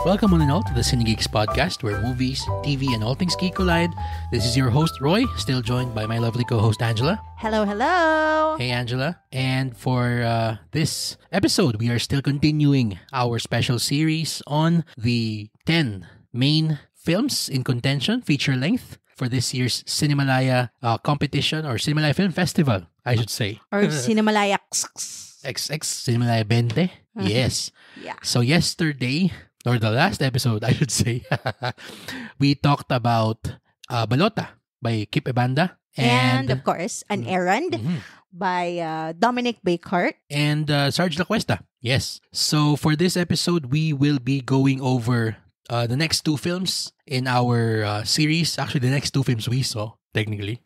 Welcome one and all to the Cine Geeks podcast, where movies, TV, and all things geek collide. This is your host, Roy, still joined by my lovely co-host, Angela. Hello, hello! Hey, Angela. And for this episode, we are still continuing our special series on the 10 main films in contention, feature length, for this year's Cinemalaya competition, or Cinemalaya Film Festival, I should say. Or Cinemalaya XX, Cinemalaya 20. Yes. Yeah. So yesterday, or the last episode, I should say, we talked about Balota by Kip Ebanda. And of course, An Errand by Dominic Bakehart. And Sarge La Cuesta. Yes. So for this episode, we will be going over the next two films in our series. Actually, the next two films we saw, technically.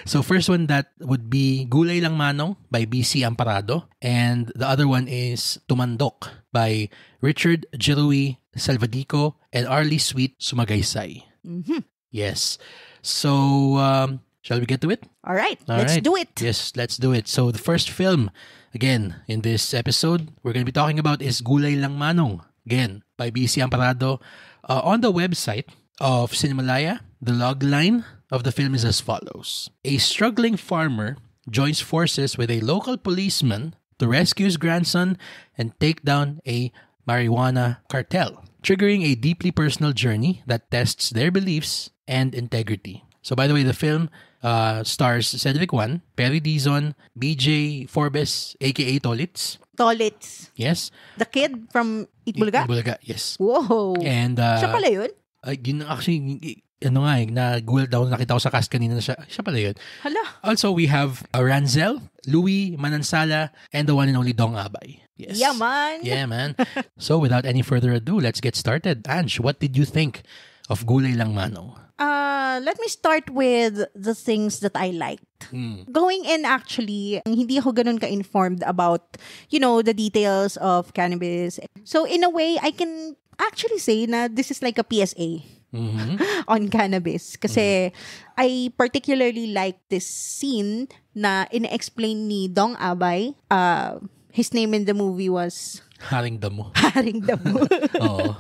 So first one, that would be Gulay Lang Manong by BC Amparado. And the other one is Tumandok by Richard Giroux Salvadico and Arlie Sweet Sumagaysay. Yes. So, shall we get to it? All right, let's do it. Yes, let's do it. So the first film, again, in this episode, we're going to be talking about is Gulay Lang Manong. Again, by BC Amparado. On the website of Cinemalaya, the logline of the film is as follows. A struggling farmer joins forces with a local policeman to rescue his grandson and take down a marijuana cartel, triggering a deeply personal journey that tests their beliefs and integrity. So, by the way, the film stars Cedric Juan, Perry Dizon, BJ Forbes, aka Tolitz. Tolitz. Yes. The kid from Itbulaga? Itbulaga, yes. Whoa. And siya pala yun? Yun actually, nagulat daw, nakita ko sa cast kanina na siya pala yun. Hala. Also, we have Ranzel, Louis Manansala, and the one and only Dong Abay. Yes. Yeah, man. Yeah, man. So, without any further ado, let's get started. Ange, what did you think of Gulay Lang Manong? Let me start with the things that I liked. Going in, actually, hindi ako ganun ka-informed about, the details of cannabis. So, in a way, I can actually say na this is like a PSA on cannabis. Kasi I particularly like this scene na ina-explain ni Dong Abay. His name in the movie was Haring Damo. Haring Damo. Oo.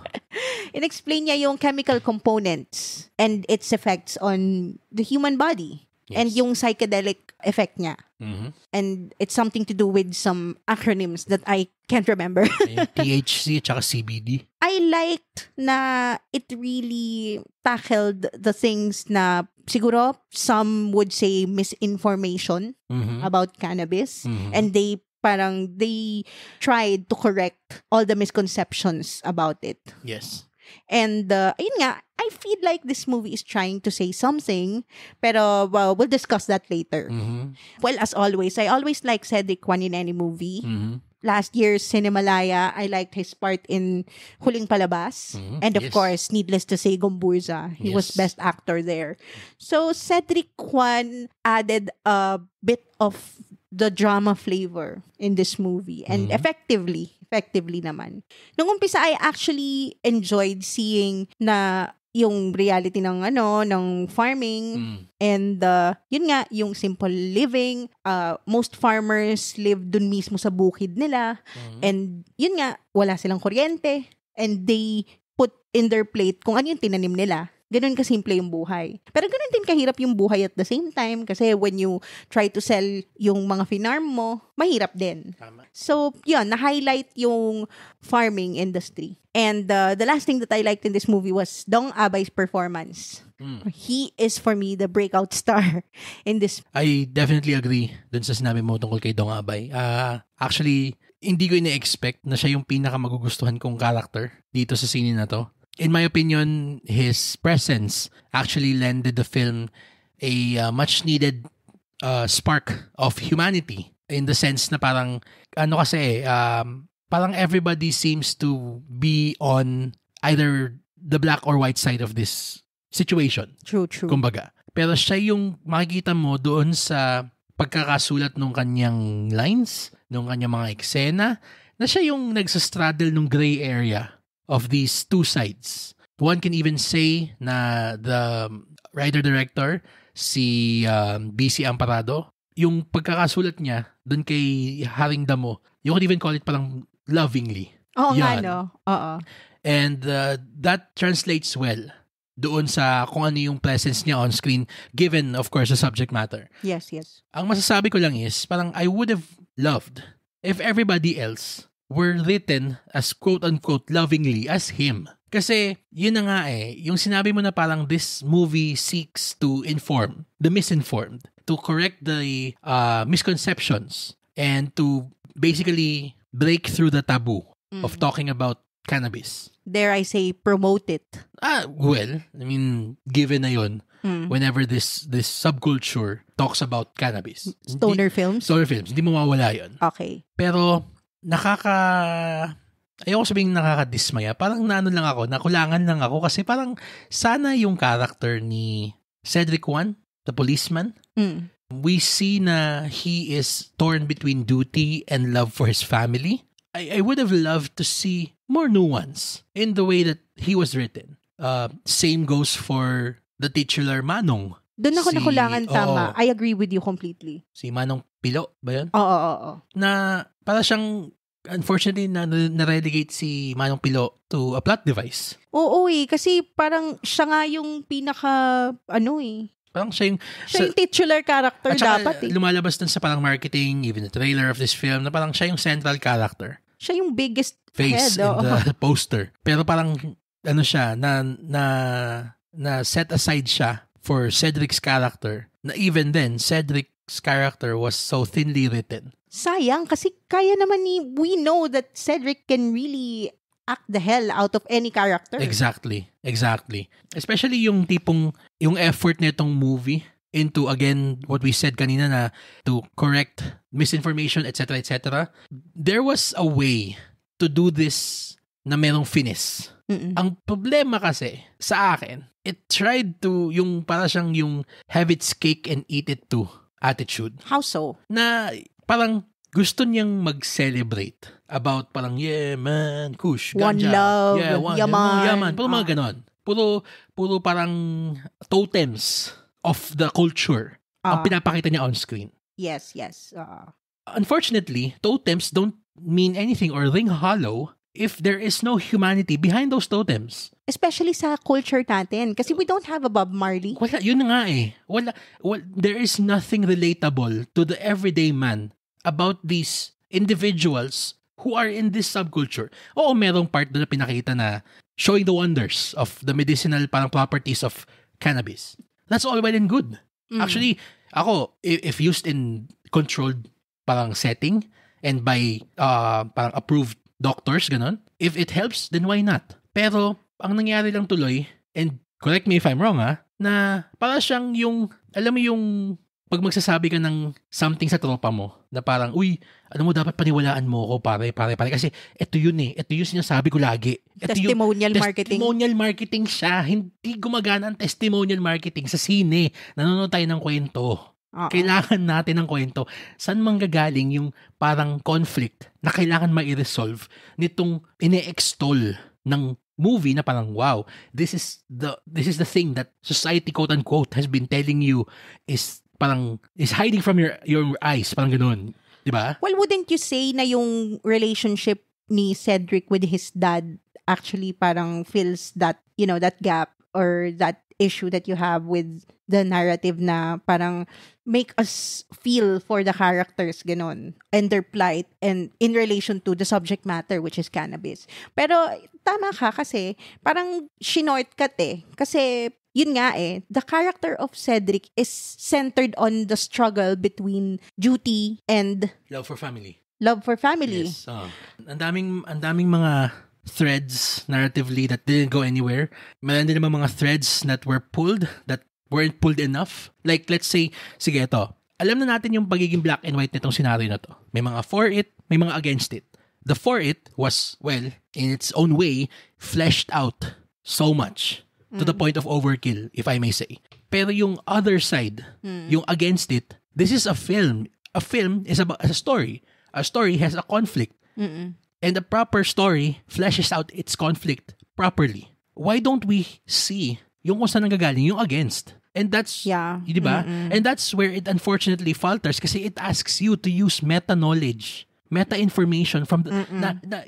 In-explain niya yung chemical components and its effects on the human body. Yes. And yung psychedelic effect niya. And it's something to do with some acronyms that I can't remember. THC at saka CBD. I liked na it really tackled the things na siguro some would say misinformation about cannabis. And they tried to correct all the misconceptions about it. Yes. And ayun nga, I feel like this movie is trying to say something, pero well, we'll discuss that later. Well, as always, I always like Cedric Juan in any movie. Last year's Cinemalaya, I liked his part in Huling Palabas. And of course, needless to say, Gomburza. He was best actor there. So, Cedric Juan added a bit of the drama flavor in this movie. And effectively naman. Nung umpisa, I actually enjoyed seeing na yung reality ng farming and yun nga, yung simple living. Most farmers live dun mismo sa bukid nila. And yun nga, wala silang kuryente. And they put in their plate kung ano yung tinanim nila. Ganun kasimple yung buhay. Pero ganun din kahirap yung buhay at the same time kasi when you try to sell yung mga finarm mo, mahirap din. Tama. So, yun, na-highlight yung farming industry. And the last thing that I liked in this movie was Dong Abay's performance. He is, for me, the breakout star in this. I definitely agree dun sa sinabi mo tungkol kay Dong Abay. Actually, hindi ko ina-expect na siya yung pinaka-magugustuhan kong character dito sa scene na to. In my opinion, his presence actually lended the film a much-needed spark of humanity in the sense na parang, parang everybody seems to be on either the black or white side of this situation. True. Kumbaga. Pero siya yung makikita mo doon sa pagkakasulat ng kanyang lines, ng kanyang mga eksena, na siya yung nagsastraddle ng gray area of these two sides. One can even say na the writer-director, si BC Amparado, yung pagkakasulat niya dun kay Haring Damo, you could even call it parang lovingly. Oo nga, Yan. no? Oo. And that translates well doon sa kung ano yung presence niya on screen, given, of course, the subject matter. Yes, yes. Ang masasabi ko lang is, parang I would have loved if everybody else were written as quote-unquote lovingly as him. Kasi, yun na nga yung sinabi mo na parang this movie seeks to inform the misinformed, to correct the misconceptions, and to basically break through the taboo of talking about cannabis. Dare I say, promote it. Well, I mean, given na yun, whenever this subculture talks about cannabis. Stoner films? Stoner films, hindi mawawala yun. Okay. Pero, ayoko sabihing nakakadismaya. Parang nakulangan lang ako kasi parang sana yung character ni Cedric Juan, the policeman, we see na he is torn between duty and love for his family. I would have loved to see more nuance in the way that he was written. Same goes for the titular Manong. Doon ako nakulangan, tama. I agree with you completely. Si Manong Pilo ba yun? Oo. Na para siyang, unfortunately, na-relegate si Manong Pilo to a plot device. Oo kasi parang siya nga yung pinaka, Parang siya yung titular character at saka, dapat lumalabas dun sa parang marketing, even the trailer of this film, na parang siya yung central character. Siya yung biggest face head, in the poster. Pero parang, siya, na set aside siya for Cedric's character, na even then, Cedric's character was so thinly written. Sayang, kasi kaya naman we know that Cedric can really act the hell out of any character. Exactly. Especially yung effort nitong movie into, again, what we said kanina na to correct misinformation, etc., etc. There was a way to do this na merong finesse. Ang problema kasi, sa akin, it tried to, yung para siyang yung have its cake and eat it too attitude. How so? Na parang gusto niyang mag-celebrate about parang, yeah, man, kush, ganja. One love, yeah, yaman. Puro mga ganon. Puro parang totems of the culture ang pinapakita niya on screen. Yes. Unfortunately, totems don't mean anything or ring hollow if there is no humanity behind those totems. Especially sa culture natin. Kasi we don't have a Bob Marley. Wala, yun na nga there is nothing relatable to the everyday man about these individuals who are in this subculture. Oo, merong part doon na pinakita na showing the wonders of the medicinal parang properties of cannabis. That's all well and good. Actually, ako, if used in controlled parang setting and by parang approved doctors, ganon, if it helps, then why not? Pero, ang nangyari lang tuloy, and correct me if I'm wrong na para siyang yung, alam mo yung pag magsasabi ka ng something sa tropa mo, na parang, uy, ano mo, dapat paniwalaan mo ako, pare, kasi ito yun ito yung sinasabi ko lagi. Testimonial marketing. Testimonial marketing siya. Hindi gumagana ang testimonial marketing sa sine. Nanonood tayo ng kwento. Kailangan natin ng kwento. Saan manggagaling yung parang conflict na kailangan ma-resolve nitong ine-extol ng movie na parang, wow, this is the thing that society, quote-unquote, has been telling you is hiding from your eyes, parang ganoon, di ba? Well, wouldn't you say na yung relationship ni Cedric with his dad actually parang fills that, that gap or that issue that you have with the narrative na parang make us feel for the characters, ganon, and their plight and in relation to the subject matter, which is cannabis. Pero tama ka kasi parang shortcut kasi yun nga the character of Cedric is centered on the struggle between duty and love for family. Yes. Ang daming mga threads narratively that didn't go anywhere. Meron din naman mga threads that were pulled that weren't pulled enough. Like, let's say, sige ito, alam na natin yung pagiging black and white nitong scenario na to. May mga for it, may mga against it. The for it was, well, in its own way, fleshed out so much to the point of overkill, if I may say. Pero yung other side, yung against it, this is a film. A film is a story. A story has a conflict. And a proper story fleshes out its conflict properly. Why don't we see yung kung saan nanggagaling, yung against? And that's, di ba? And that's where it unfortunately falters kasi it asks you to use meta-knowledge meta information from the,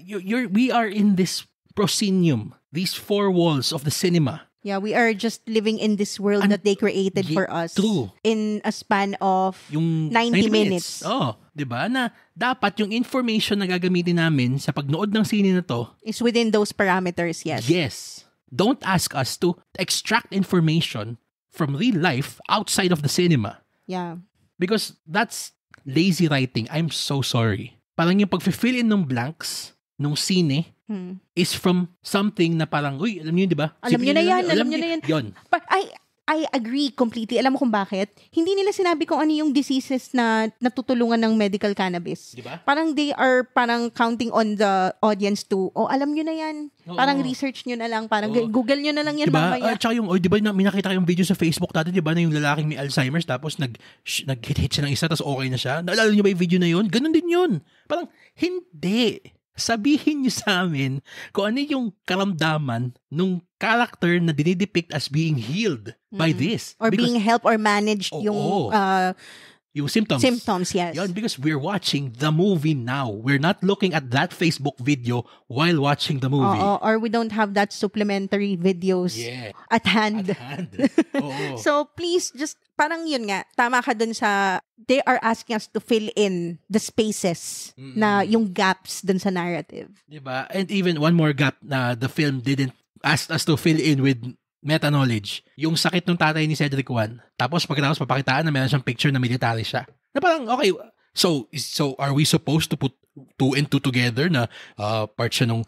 we are in this proscenium, these four walls of the cinema. Yeah, we are just living in this world that they created for us. True. In a span of yung 90 minutes. Oh, 'di ba? Na dapat yung information na gagamitin namin sa pagnood ng sine na to is within those parameters, yes. Yes. Don't ask us to extract information from real life outside of the cinema. Yeah. Because that's lazy writing. I'm so sorry. Parang yung pag-fill in ng blanks nung sine is from something na parang, uy, alam niyo yun, di ba? Alam niyo na yan. Yun. But I agree completely. Alam mo kung bakit? Hindi nila sinabi kung ano yung diseases na natutulungan ng medical cannabis. Di ba? Parang they are parang counting on the audience to, alam nyo na yan. Parang research nyo na lang. Parang Google nyo na lang yan diba? mamaya. Tsaka yung, di ba, may nakita kayong video sa Facebook dati, di ba, na yung lalaking may Alzheimer's tapos nag-hit siya ng isa tapos okay na siya. Naalala nyo ba yung video na yun? Ganun din yun. Parang, hindi. Sabihin niyo sa amin kung ano yung karamdaman nung character na dinidepict as being healed by this. Or being helped or managed yung symptoms. Symptoms, yes. Yun, because we're watching the movie now. We're not looking at that Facebook video while watching the movie. Or we don't have that supplementary videos at hand. So please, just parang yun nga, tama ka dun sa, they are asking us to fill in the spaces na yung gaps dun sa narrative. Diba? And even one more gap na the film didn't ask us to fill in with meta-knowledge. Yung sakit ng tatay ni Cedric Juan. Tapos pagkatapos papakitaan na meron siyang picture na military siya. Na parang, okay, so are we supposed to put two and two together na part siya nung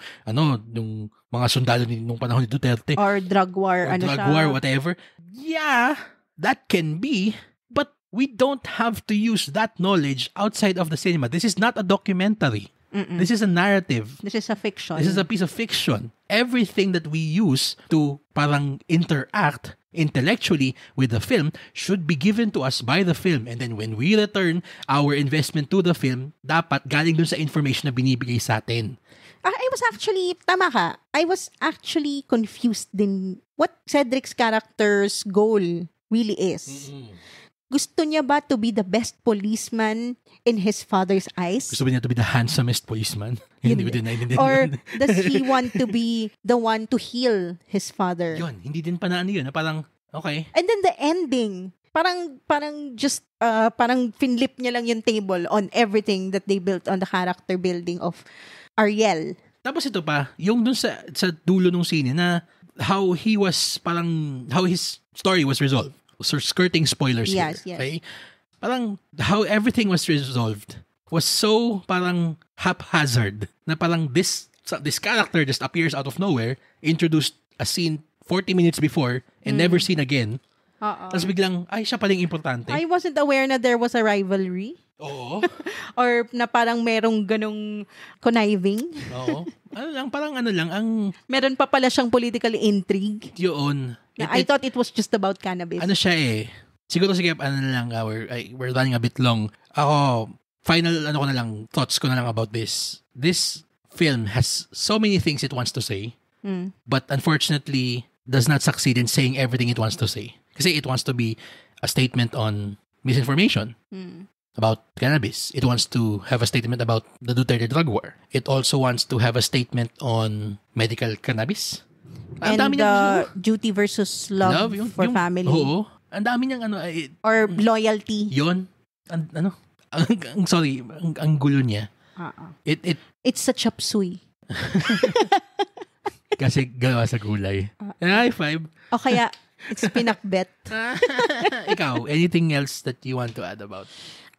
mga sundalo nung panahon ni Duterte? Or drug war, or drug war, whatever. Yeah, that can be, but we don't have to use that knowledge outside of the cinema. This is not a documentary. This is a narrative. This is a fiction. This is a piece of fiction. Everything that we use to parang interact intellectually with the film should be given to us by the film. And then when we return our investment to the film, dapat galing dun sa information na binibigay sa atin. I was actually, tama ka, I was actually confused din what Cedric's character's goal really is. Gusto niya ba to be the best policeman in his father's eyes? Gusto ba niya to be the handsomest policeman? Hindi ko din naiintindihan. Or does he want to be the one to heal his father? Yun, hindi din pa na ano yun. Parang, okay. And then the ending, parang just, parang finlip niya lang yung table on everything that they built on the character building of Ariel. Tapos ito pa, yung dun sa dulo ng scene na how his story was resolved. So skirting spoilers here. Yes. Okay? Parang how everything was resolved was so parang haphazard na parang this character just appears out of nowhere, introduced a scene 40 minutes before and never seen again. Tapos biglang, ay, siya paling importante. I wasn't aware na there was a rivalry. Oo. Or na parang merong ganong conniving. Oo. Parang meron pa pala siyang political intrigue. Yun. I thought it was just about cannabis. Ano siya siguro sige, we're running a bit long. Ako, final thoughts ko na lang about this. This film has so many things it wants to say, but unfortunately does not succeed in saying everything it wants to say. Kasi it wants to be a statement on misinformation about cannabis. It wants to have a statement about the Duterte drug war. It also wants to have a statement on medical cannabis. And duty versus love for family. Oo. Ang dami niyang or loyalty. Yun. Sorry, ang gulo niya. It's a chop suey. Kasi gawa sa gulay. High five. O kaya, it's pinakbet. Ikaw, anything else that you want to add about?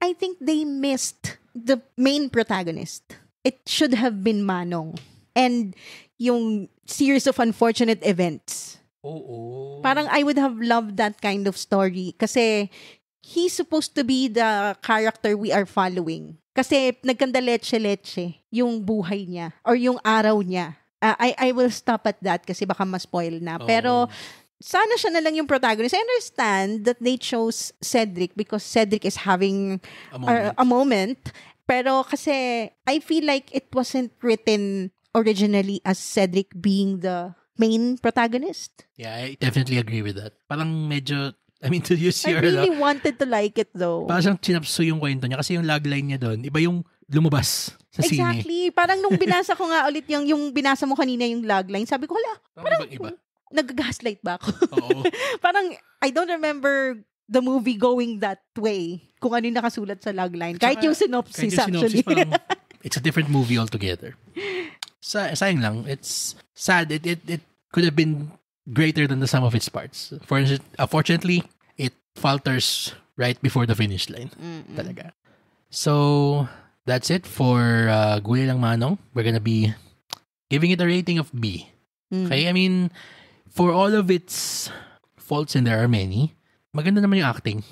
I think they missed the main protagonist. It should have been Manong. And yung series of unfortunate events. Oo. Parang I would have loved that kind of story. Kasi he's supposed to be the character we are following. Kasi nagkanda leche-leche yung buhay niya or yung araw niya. I will stop at that kasi baka ma-spoil na. Pero sana siya na lang yung protagonist. I understand that they chose Cedric because Cedric is having a moment. Pero kasi I feel like it wasn't written originally as Cedric being the main protagonist. Yeah, I definitely agree with that. Parang medyo, to use your... I really wanted to like it though. Parang siyang chinapso yung kwento niya kasi yung logline niya doon, iba yung lumabas sa sine. Exactly. Parang nung binasa ko nga ulit yung binasa mo kanina yung logline, sabi ko, hala, Parang iba. nag-gaslight ba ako? Oo. Parang, I don't remember the movie going that way. Kung ano yung nakasulat sa logline. Kahit yung synopsis, actually. Parang, it's a different movie altogether. Sayang lang. It's sad. It could have been greater than the sum of its parts. Unfortunately, it falters right before the finish line. Talaga. So, that's it for Gulay Lang Manong. We're gonna be giving it a rating of B. Okay? I mean, for all of its faults, and there are many, maganda naman yung acting.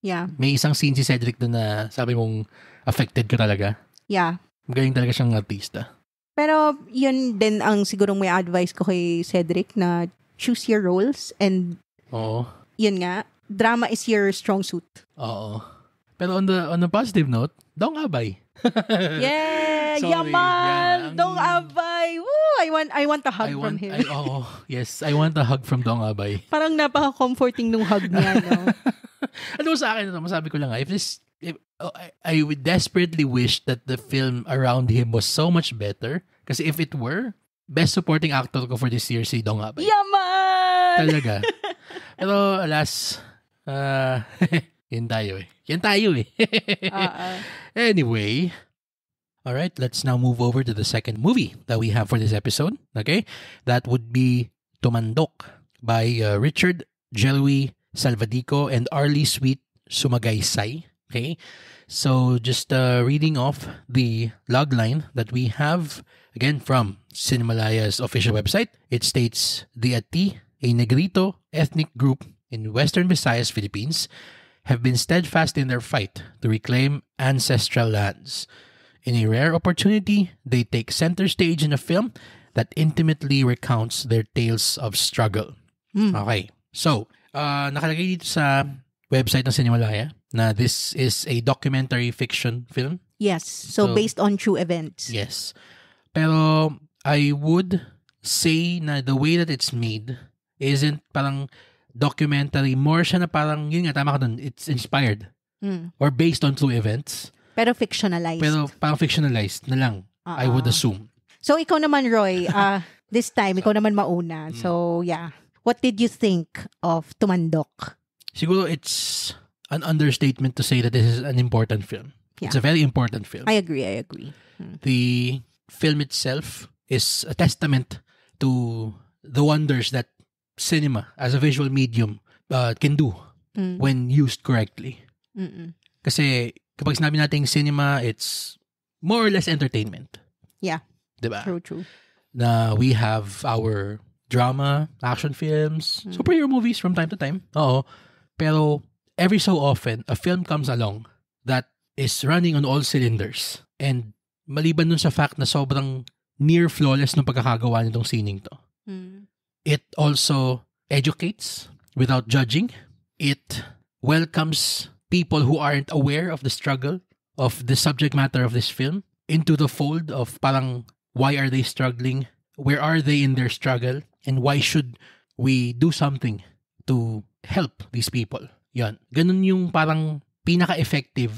Yeah. May isang scene si Cedric doon na sabi mong affected ka talaga. Yeah. Magaling talaga siyang artista. Pero, yun din ang sigurong may advice ko kay Cedric na choose your roles and Oo. yun nga, drama is your strong suit. Oo. Pero on the positive note, Dong Abay. Yeah! Sorry. Yaman! Yeah, Dong Abay! Woo! I want a hug from him. Yes, I want a hug from Dong Abay. Parang napaka-comforting nung hug niya, no? Ano sa akin, masabi ko lang, I would desperately wish that the film around him was so much better. Kasi if it were, best supporting actor ko for this year si Dong Abay. Yaman! Talaga. Pero alas, yan tayo eh. Anyway, all right, let's now move over to the second movie that we have for this episode. Okay? That would be Tumandok by Richard Jelui Salvadico and Arlie Sweet Sumagaysay. Okay? So just reading off the logline that we have, again, from Cinemalaya's official website. It states, the Ati, a Negrito ethnic group in Western Visayas, Philippines, have been steadfast in their fight to reclaim ancestral lands. In a rare opportunity, they take center stage in a film that intimately recounts their tales of struggle. Okay. So, nakalagay dito sa website ng Cinemalaya na this is a documentary fiction film. Yes. So based on true events. Yes. Pero I would say na the way that it's made isn't parang documentary. More siya na parang, yun nga, tama ka dun, it's inspired. Or based on true events. Pero fictionalized. Pero parang fictionalized na lang, I would assume. So ikaw naman, Roy, this time, ikaw naman mauna. So yeah. What did you think of Tumandok? Siguro it's an understatement to say that this is an important film. Yeah. It's a very important film. I agree. The film itself is a testament to the wonders that cinema as a visual medium can do when used correctly. Kasi kapag sinabi natin cinema, it's more or less entertainment. Yeah. Diba? True. Na we have our drama, action films, superhero movies from time to time. Oo. Pero every so often, a film comes along that is running on all cylinders. And maliban nun sa fact na sobrang near flawless ng pagkakagawa nitong sining to. It also educates without judging. It welcomes people who aren't aware of the struggle of the subject matter of this film into the fold of parang why are they struggling? Where are they in their struggle? And why should we do something to help these people? Yan. Ganun yung parang pinaka-effective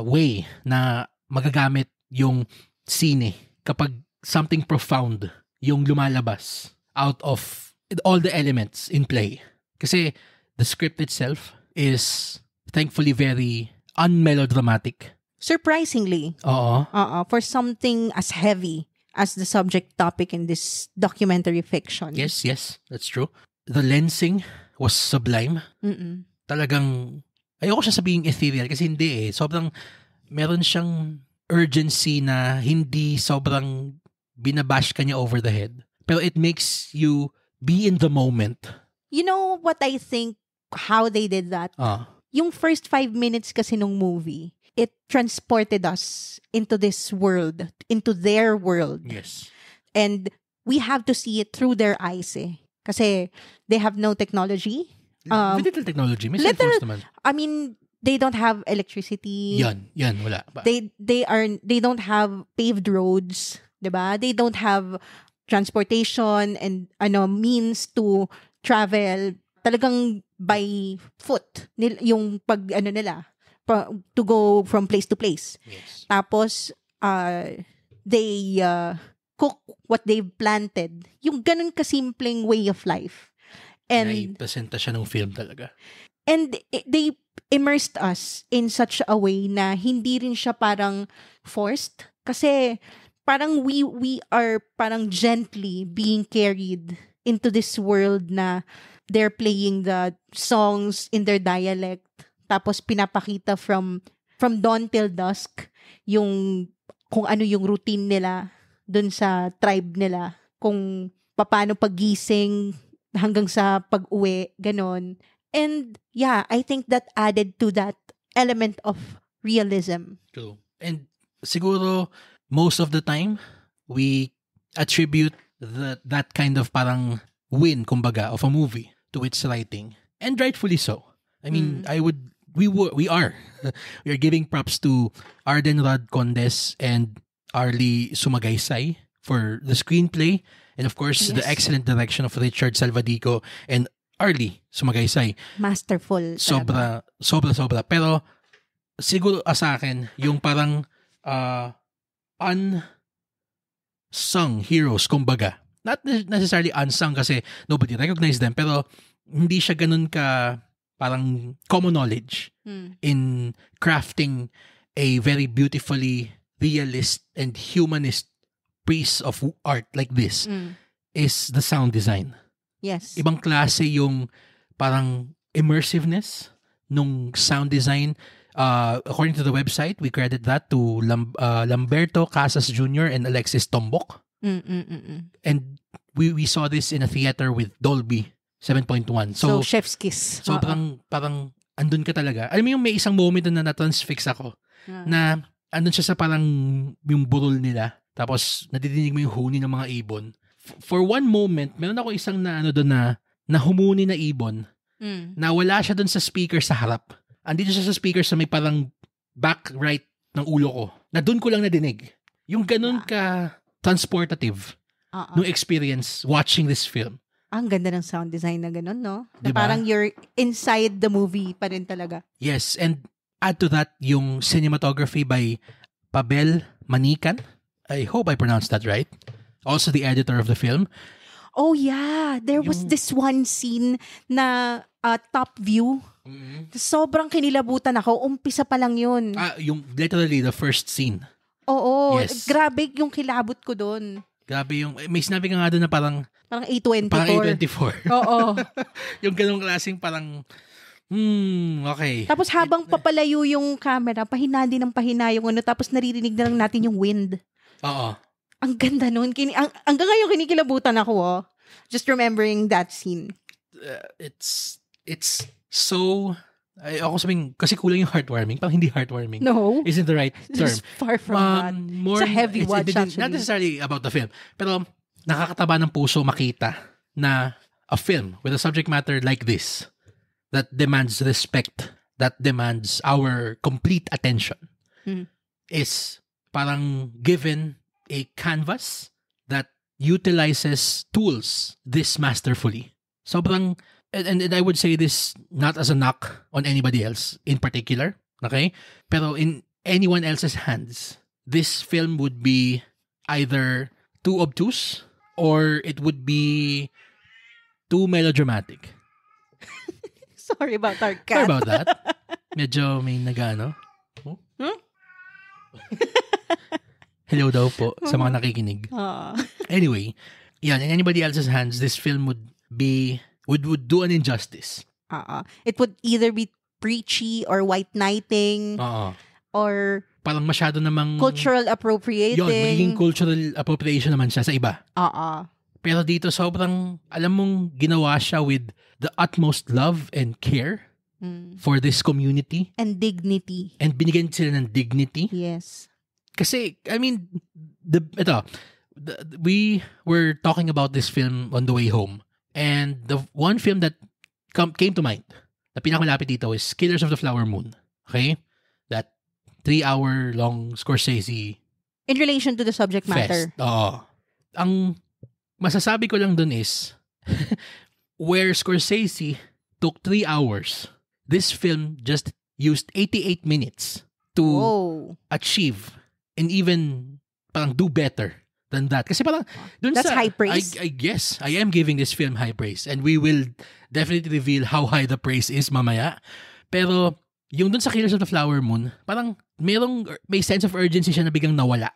way na magagamit yung sine kapag something profound yung lumalabas out of all the elements in play. Kasi the script itself is thankfully very unmelodramatic. Surprisingly. Oo. For something as heavy as the subject topic in this documentary fiction. Yes, that's true. The lensing was sublime. Talagang, ayoko siya sabihing ethereal kasi hindi eh. Sobrang, meron siyang urgency na hindi sobrang binabash ka niya over the head. Pero it makes you be in the moment. You know what I think, how they did that? Yung first 5 minutes kasi nung movie, it transported us into this world, into their world. Yes. And we have to see it through their eyes eh. Kasi they have no technology. Little technology. May cellphones naman. I mean, they don't have electricity. Yan, wala pa. They don't have paved roads, 'di ba? They don't have transportation and means to travel. Talagang by foot yung to go from place to place. Yes. Tapos, they cook what they've planted. Yung ganun kasimpleng way of life. And Naipresenta siya ng film talaga. And they immersed us in such a way na hindi rin siya parang forced. Kasi parang we are parang gently being carried into this world na they're playing the songs in their dialect. Tapos pinapakita from dawn till dusk yung kung ano yung routine nila dun sa tribe nila. Kung paano pagising hanggang sa pag-uwi, ganon. And yeah, I think that added to that element of realism. True. And siguro, most of the time, we attribute that kind of parang win, kumbaga, of a movie to its writing. And rightfully so. I mean, we are giving props to Arden Rod Condes and Arlie Sumagaysay for the screenplay. And of course, the excellent direction of Richard Salvadico and Arlie Sumagaysay. Masterful. Sobra. Pero siguro sa akin, yung parang unsung heroes, kumbaga. Not necessarily unsung kasi nobody recognized them, pero hindi siya ganun ka parang common knowledge in crafting a very beautifully realist and humanist piece of art like this is the sound design. Yes. Ibang klase yung parang immersiveness nung sound design. According to the website, we credit that to Lamberto Casas Jr. and Alexis Tombok. And we saw this in a theater with Dolby 7.1. So chef's kiss. So parang andun ka talaga. Alam mo yung may isang moment na na-transfix ako na andun siya sa parang yung burol nila. Tapos nadidinig mo yung huni ng mga ibon. For one moment, meron ako isang na doon na humuni na ibon na wala siya doon sa speaker sa harap. Andito siya sa speaker sa may parang back right ng ulo ko. Na doon ko lang nadinig. Yung ganun ka transportative nung experience watching this film. Ang ganda ng sound design na ganun, no? Na Diba? parang you're inside the movie pa rin talaga. Yes, and add to that yung cinematography by Pavel Manikan. I hope I pronounced that right. Also the editor of the film. Oh yeah, there was this one scene na top view. Sobrang kinilabutan ako. Umpisa pa lang yun. Yung literally the first scene. Oo, Yes. grabe yung kilabot ko doon. Grabe yung, may sinabi ka nga doon na parang A24. Parang A24. Oo. Yung ganong klaseng parang, okay. Tapos habang papalayo yung camera, pahina din ng pahina yung ano, tapos naririnig na lang natin yung wind. Oo. Ang ganda nun. Hanggang ngayon kinikilabutan ako, just remembering that scene. It's so, ako sabihin, kasi kulang yung heartwarming. Parang hindi heartwarming. No. Isn't the right term. It's far from that. More, it's a heavy watch, actually. Not necessarily about the film, pero nakakataba ng puso makita na a film with a subject matter like this that demands respect, that demands our complete attention, is parang given a canvas that utilizes tools this masterfully. Sobrang, and I would say this not as a knock on anybody else in particular, okay? Pero in anyone else's hands, this film would be either too obtuse or it would be too melodramatic. Sorry about our cat. Sorry about that. Medyo may nagano. Oh? Hello daw po sa mga nakikinig. Anyway, yan, in anybody else's hands, this film would do an injustice. It would either be preachy or white knighting or parang masyado namang cultural appropriating. Yun, magiging cultural appropriation naman siya sa iba. Pero dito sobrang, alam mong ginawa siya with the utmost love and care for this community. And dignity. And binigyan sila ng dignity. Yes. Kasi, I mean, we were talking about this film on the way home. And the one film that came to mind, na pinakamalapit dito is Killers of the Flower Moon. Okay? That 3-hour-long Scorsese in relation to the subject matter. Fest. Ang masasabi ko lang dun is, where Scorsese took 3 hours, this film just used 88 minutes to achieve and even parang do better than that. Kasi parang dun That's high praise. I guess I am giving this film high praise, and we will definitely reveal how high the praise is mamaya. Pero yung dun sa Killers of the Flower Moon, parang may sense of urgency siya na biglang nawala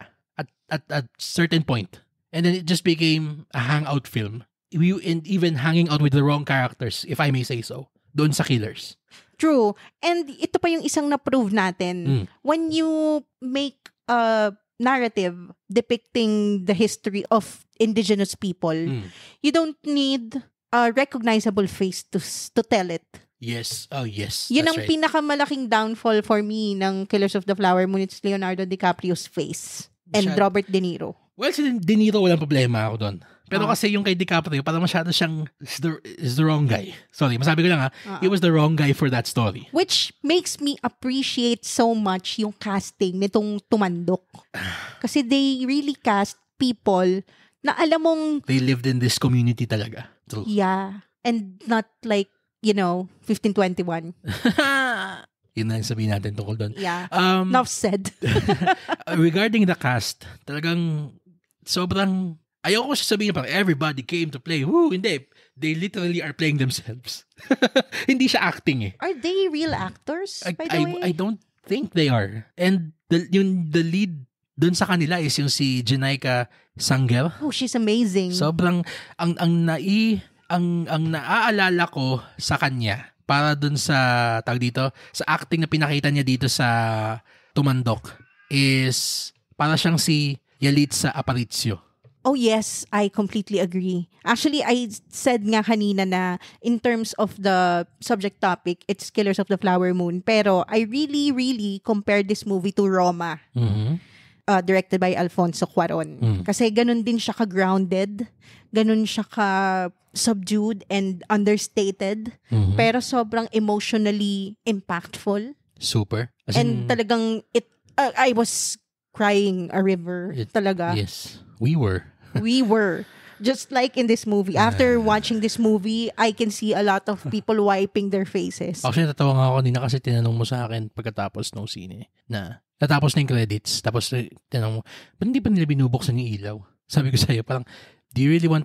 at certain point. And then it just became a hangout film. And even hanging out with the wrong characters, if I may say so, doon sa Killers. True. And ito pa yung isang na-prove natin. When you make a narrative depicting the history of indigenous people, you don't need a recognizable face to tell it. Yes. Oh, yes. Yun That's ang right. pinakamalaking downfall for me ng Killers of the Flower Moon. It's Leonardo DiCaprio's face and Robert De Niro. Well, si De Niro, walang problema ako doon. Pero kasi yung kay DiCaprio, parang masyado siyang is the wrong guy. Sorry, masabi ko lang he was the wrong guy for that story. Which makes me appreciate so much yung casting nitong Tumandok. Kasi they really cast people na alam mong... They lived in this community talaga. True. Yeah. And not like, 1521. Yun na yung sabihin natin tungkol doon. Yeah. Enough said. Regarding the cast, talagang sobrang... Ayoko siya sabihin parang everybody came to play. Woo, hindi. They literally are playing themselves. Hindi siya acting eh. Are they real actors, by the way? I don't think they are. And the lead dun sa kanila is yung si Jenaika Sanger. Oh, she's amazing. Sobrang ang naaalala ko sa kanya para dun sa sa acting na pinakita niya dito sa Tumandok is para siyang si Yalitza Aparicio. Oh yes, I completely agree. Actually, I said nga kanina na in terms of the subject topic, it's Killers of the Flower Moon. Pero I really, really compared this movie to Roma. Directed by Alfonso Cuarón. Kasi ganun din siya ka-grounded. Ganun siya ka-subdued and understated. Pero sobrang emotionally impactful. Super. And talagang, I was crying a river. Talaga. Yes. We were. Just like in this movie. After watching this movie, I can see a lot of people wiping their faces. Actually, natawa nga ako kanina kasi tinanong mo sa akin pagkatapos ng sine na natapos na yung credits. Tapos tinanong mo, ba't hindi pa nila binubuksan yung ilaw? Sabi ko sa'yo, parang, do you really want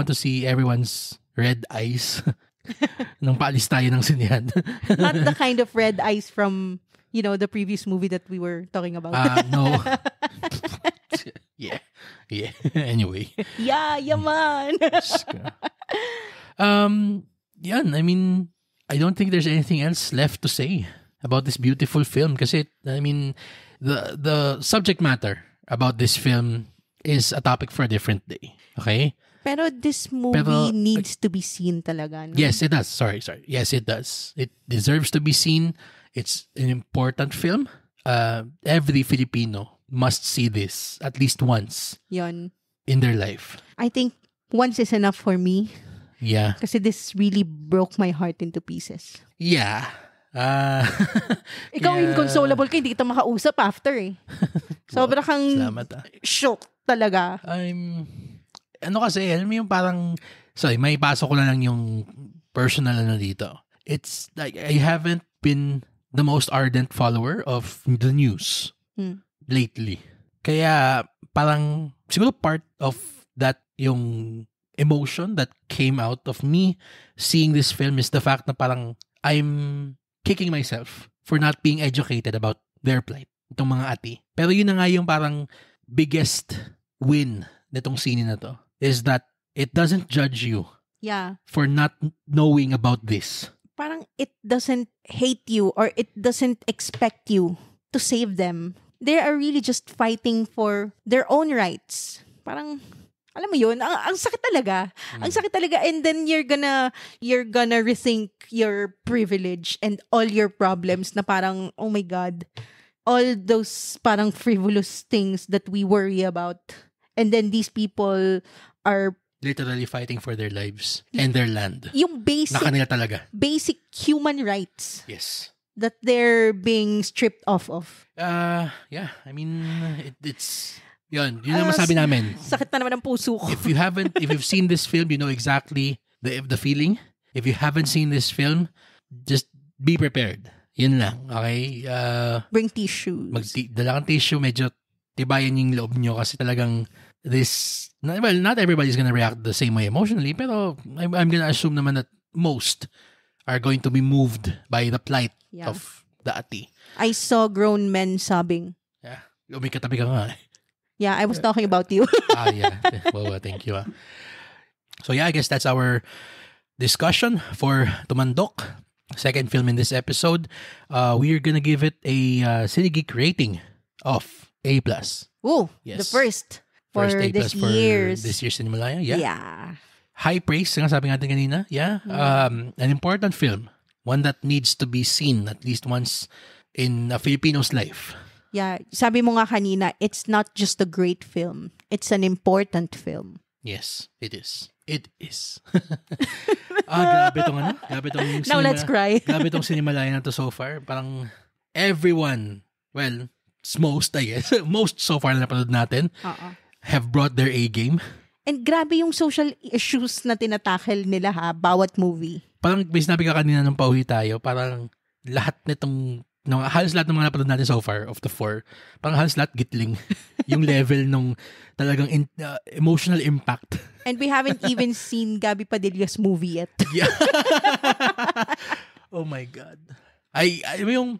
to see everyone's red eyes? Nung paalis tayo ng sinehan. Not the kind of red eyes from, the previous movie that we were talking about. No. Yeah. Anyway. Yeah, man. Yan. I mean, I don't think there's anything else left to say about this beautiful film. Kasi, I mean, the subject matter about this film is a topic for a different day. Okay? Pero this movie needs to be seen talaga. No? Yes, it does. Sorry. Yes, it does. It deserves to be seen. It's an important film. Every Filipino must see this at least once Yon. In their life. I think once is enough for me. Yeah. Kasi this really broke my heart into pieces. Yeah. Ikaw inconsolable ka, hindi kita makausap after eh. Sobra kang shock talaga. Kasi, alam mo yung parang, sorry, may pasok ko na lang yung personal dito. It's like, I haven't been the most ardent follower of the news lately. Kaya, parang, siguro part of that, yung emotion that came out of me seeing this film is the fact na parang, I'm kicking myself for not being educated about their plight. Itong mga ati. Pero yun na nga yung parang biggest win nitong scene na to is that it doesn't judge you for not knowing about this. Parang it doesn't hate you or it doesn't expect you to save them. They are really just fighting for their own rights. Parang, alam mo yun, ang sakit talaga. Ang sakit talaga. And then you're gonna rethink your privilege and all your problems na parang, oh my God, all those parang frivolous things that we worry about. And then these people are literally fighting for their lives and their land. Yung basic, na kanila talaga. Basic human rights. Yes. That they're being stripped off of. Yeah. I mean, it's... Yun ang masabi namin. Sakit na naman ang puso ko. If you've seen this film, you know exactly the feeling. If you haven't seen this film, just be prepared. Yun lang, okay? Bring tissues. Dala kang tissue, medyo tibayan yung loob nyo kasi talagang not everybody's gonna react the same way emotionally, pero I'm gonna assume naman that most are going to be moved by the plight of the ati. I saw grown men sobbing. Yeah. May katabi ka nga. Yeah, I was talking about you. Yeah. Well, thank you. So yeah, I guess that's our discussion for Tumandok. Second film in this episode. We're gonna give it a Cinegeek rating of A+. Oh, yes. The first for A+ this for year's Cinemalaya. Yeah. High praise, nga sabi natin kanina. Yeah. An important film. One that needs to be seen at least once in a Filipino's life. Yeah. Sabi mo nga kanina, it's not just a great film. It's an important film. Yes, it is. It is. Grabe tong ano? Grabe tong Now let's cry. Grabe tong Cinemalaya na to so far. Parang everyone, well, most I guess, most so far na napanood natin, have brought their A game. And grabe yung social issues na tinatackle nila bawat movie. Parang may sinabi ka kanina nung pauwi tayo, parang lahat nitong, halos lahat ng mga napanood natin so far of the 4, parang halos lahat gitling yung level nung talagang emotional impact. And we haven't even seen Gabby Padilla's movie yet. Yeah. Oh my God. Yung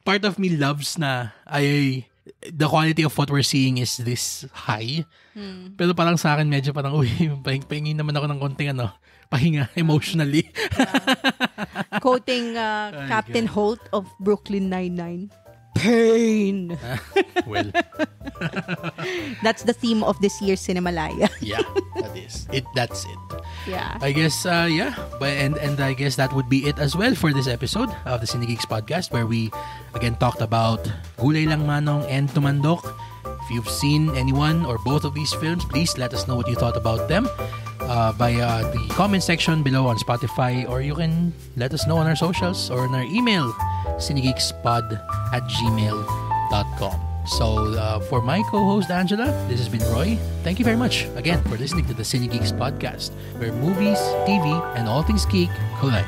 part of me loves na the quality of what we're seeing is this high. Pero parang sa akin medyo parang pahingin naman ako ng konting pahinga emotionally. Quoting Captain Holt of Brooklyn Nine-Nine. Pain. Well. That's the theme of this year's Cinemalaya. Yeah, that is. That's it. Yeah. I guess, yeah. And I guess that would be it as well for this episode of the Cinegeeks podcast, where we, again, talked about Gulay Lang Manong and Tumandok. If you've seen anyone or both of these films, please let us know what you thought about them via the comment section below on Spotify, or you can let us know on our socials or on our email, cinegeekspod@gmail.com. So, for my co-host Angela, this has been Roy. Thank you very much again for listening to the Cinegeeks podcast, where movies, TV, and all things geek collide.